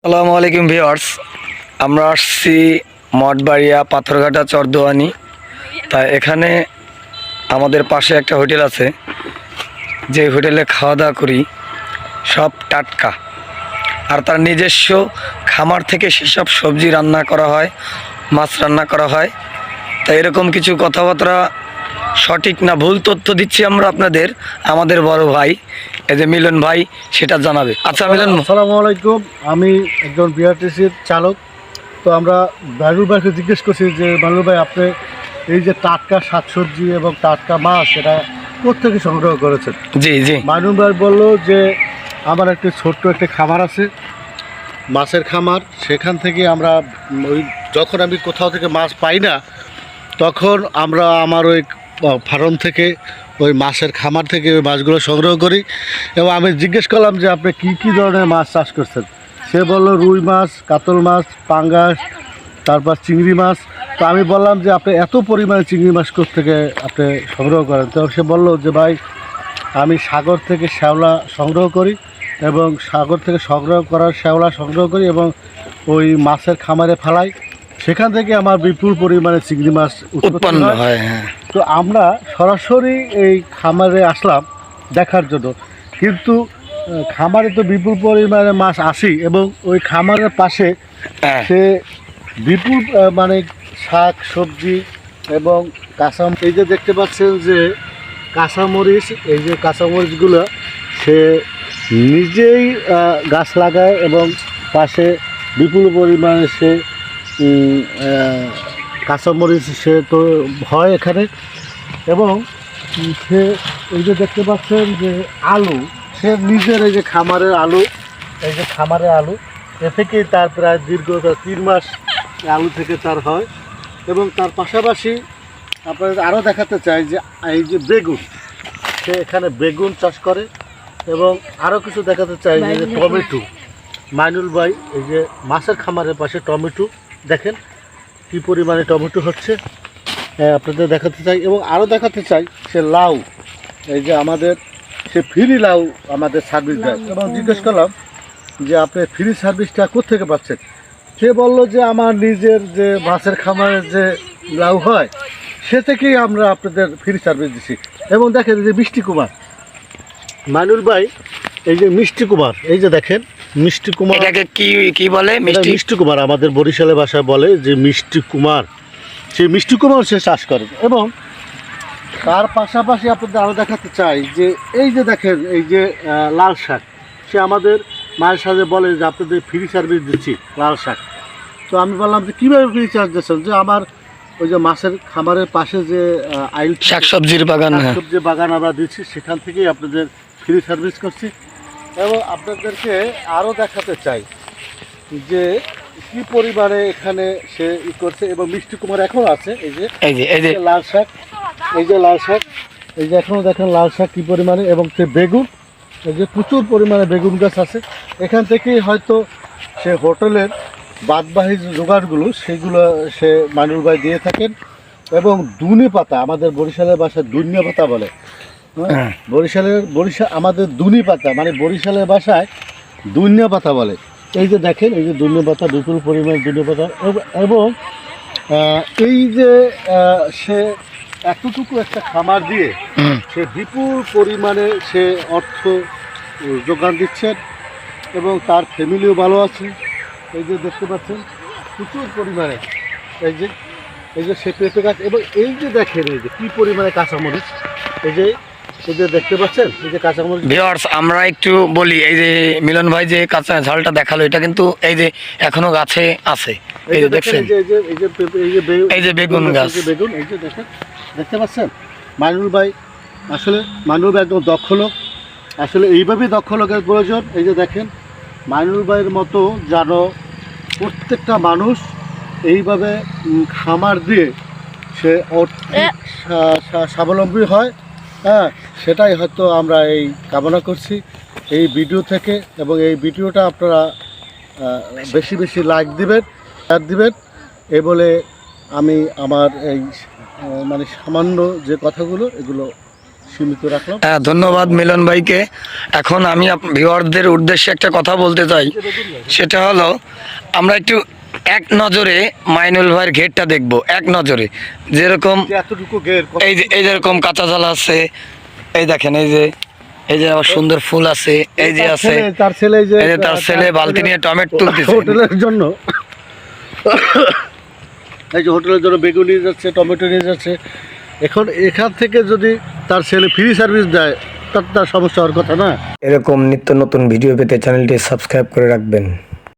আসসালামু আলাইকুম ভিউয়ার্স, আমরা আসছি মঠবাড়িয়া পাথরঘাটা চরদোয়ানি। তাই এখানে আমাদের পাশে একটা হোটেল আছে, যে হোটেলে খাওয়া দাওয়া করি সব টাটকা, আর তার নিজস্ব খামার থেকে সেসব সবজি রান্না করা হয়, মাছ রান্না করা হয়। তাই এরকম কিছু কথাবার্তা সঠিক না ভুল তথ্য দিচ্ছি আমরা আপনাদের, আমাদের বড় ভাই এই যে মিলন ভাই সেটা জানাবে। আচ্ছা মিলন। আসসালামু আলাইকুম, আমি একজন বিআরটিসির চালক। তো আমরা বানুর ভাইকে জিজ্ঞেস করছি যে বানুর ভাই, আপনি এই যে টাটকা শাকসবজি এবং টাটকা মাছ এটা কোত্থেকে সংগ্রহ করেছেন? জি জি। বানুর ভাই বললো যে আমার একটি ছোট্ট একটা খামার আছে, মাছের খামার। সেখান থেকে আমরা যখন আমি কোথাও থেকে মাছ পাই না, তখন আমরা আমার ওই ফার্ম থেকে, ওই মাছের খামার থেকে ওই মাছগুলো সংগ্রহ করি। এবং আমি জিজ্ঞেস করলাম যে আপনি কী ধরনের মাছ চাষ করছেন। সে বললো রুই মাছ, কাতল মাছ, পাঙ্গাস, তারপর চিংড়ি মাছ। তো আমি বললাম যে আপনি এত পরিমাণে চিংড়ি মাছ থেকে আপনি সংগ্রহ করেন। তো সে বললো যে ভাই, আমি সাগর থেকে শ্যাওলা সংগ্রহ করি, এবং সাগর থেকে সংগ্রহ করার শ্যাওলা সংগ্রহ করি এবং ওই মাছের খামারে ফেলাই। সেখান থেকে আমার বিপুল পরিমাণে চিংড়ি মাছ উৎপন্ন হয়। হ্যাঁ, তো আমরা সরাসরি এই খামারে আসলাম দেখার জন্য, কিন্তু খামারে তো বিপুল পরিমাণে মাছ আসি, এবং ওই খামারের পাশে হ্যাঁ। সে বিপুল মানে শাক সবজি এবং এই যে দেখতে পাচ্ছেন যে কাঁচামরিচ, এই যে কাঁচামরিচগুলো সে নিজেই গাছ লাগায়, এবং পাশে বিপুল পরিমাণে সে কাঁচামরিচ সে তো হয় এখানে। এবং সে এই যে দেখতে পাচ্ছেন যে আলু, সে নিজের এই যে খামারের আলু, এই যে খামারের আলু, এ থেকেই তার প্রায় দীর্ঘ 3 মাস আলু থেকে তার হয়। এবং তার পাশাপাশি আপনাদের আরও দেখাতে চাই যে এই যে বেগুন, সে এখানে বেগুন চাষ করে। এবং আরও কিছু দেখাতে চাই যে টমেটো, মাইনুল ভাই এই যে মাছের খামারের পাশে টমেটো দেখেন কী পরিমাণে টমেটো হচ্ছে, আপনাদের দেখাতে চাই। এবং আরও দেখাতে চাই সে লাউ, এই যে আমাদের সে ফ্রি লাউ আমাদের সার্ভিস দেয়। এবং জিজ্ঞেস করলাম যে আপনি ফ্রি সার্ভিসটা কোত্থেকে পাচ্ছেন। সে বললো যে আমার নিজের যে মাছের খামারের যে লাউ হয়, সে থেকেই আমরা আপনাদের ফ্রি সার্ভিস দিচ্ছি। এবং দেখেন এই যে মিষ্টি কুমার, মাইনুল ভাই এই যে মিষ্টি কুমার, এই যে দেখেন মিষ্টি কুমার, এটাকে কি কি বলে? মিষ্টি কুমার আমাদের বরিশালের ভাষায় বলে যে মিষ্টি কুমার। সেই মিষ্টি কুমার সে চাষ করে। এবং তার পাশাপাশি আপনাদের আরও দেখাতে চাই যে এই যে দেখেন এই যে লাল শাক, সে আমাদের মায়ের সাথে বলে যে আপনাদের ফ্রি সার্ভিস দিচ্ছি লাল শাক। তো আমি বললাম যে কীভাবে ফ্রি চার্জ দিচ্ছেন, যে আমার ওই যে মাছের খামারের পাশে যে শাকসবজির বাগান, শাকসবজির বাগান আমরা দিচ্ছি, সেখান থেকেই আপনাদের ফ্রি সার্ভিস করছি। এবং আপনাদেরকে আরও দেখাতে চাই যে কি পরিমাণে এখানে সে করছে। এবং মিষ্টি কুমার এখনও আছে, এই যে লাল শাক, এই যে লাল শাক, এই যে এখনও দেখেন লাল শাক কী পরিমাণে। এবং সে বেগুন, এই যে প্রচুর পরিমাণে বেগুন গাছ আছে। এখান থেকেই হয়তো সে হোটেলের বাদবাহী জোগাড়গুলো সেগুলো সে মাইনুল ভাই দিয়ে থাকেন। এবং দুনি পাতা, আমাদের বরিশালের ভাষায় দুনিয়া পাতা বলে, বরিশাল আমাদের দুনি পাতা মানে বরিশালের ভাষায় দুনিয়া পাতা বলে। এই যে দেখেন এই যে দুনিয়া পাতা, বিপুল পরিমাণে দুনিয়া পাতা। এবং এই যে সে এতটুকু একটা খামার দিয়ে সে বিপুল পরিমাণে সে অর্থ যোগান দিচ্ছেন, এবং তার ফ্যামিলিও ভালো আছে। এই যে দেখতে পাচ্ছেন প্রচুর পরিমাণে এই যে সে পেঁপে গাছ। এবং এই যে দেখেন এই যে কী পরিমাণে কাঁচামরিচ, এই যে দেখতে পাচ্ছেন এই যে কাঁচামরিচ। ভিউয়ার্স, আমরা একটু বলি, এই যে মিলন ভাই যে কাঁচা ঝালটা দেখালো, এটা কিন্তু এই যে এখনো গাছে আছে। এই যে দেখছেন এই যে বেগুন গাছ, বেগুন এই যে দেখেন, দেখতে পাচ্ছেন। মাইনুল ভাই আসলে মাইনুল ভাই একদম দক্ষ লোক, আসলে এইভাবেই দক্ষ লোকের প্রয়োজন। এই যে দেখেন মাইনুল ভাইয়ের মতো যেন প্রত্যেকটা মানুষ এইভাবে খামার দিয়ে সে স্বাবলম্বী হয়, হ্যাঁ, সেটাই হয়তো আমরা এই কামনা করছি এই ভিডিও থেকে। এবং এই ভিডিওটা আপনারা বেশি বেশি লাইক দিবেন, শেয়ার দিবেন, এই বলে আমি আমার এই মানে সামান্য যে কথাগুলো এগুলো সীমিত রাখলাম। হ্যাঁ, ধন্যবাদ মিলন ভাইকে। এখন আমি ভিউয়ারদের উদ্দেশ্যে একটা কথা বলতে চাই, সেটা হলো আমরা একটু এক নজরে মাইনুল ভাইয়ের ঘেরটা দেখব, এক নজরে। যেরকম যে এতটুকু গের এই যেরকম কাঁচা জাল আছে, এই দেখেন, এই যে আবার সুন্দর ফুল আছে, এই যে আছে তার ছেলে এই যে তার ছেলে বালতি নিয়ে টমেটো তুলতেছে। হোটেলের জন্য এই যে হোটেলের জন্য বেগুন নিয়ে যাচ্ছে, টমেটো নিয়ে যাচ্ছে। এখন এখান থেকে যদি তার ছেলে ফ্রি সার্ভিস দেয়, তার সমস্যা হওয়ার কথা না। এরকম নিত্য নতুন ভিডিও পেতে চ্যানেলটি সাবস্ক্রাইব করে রাখবেন।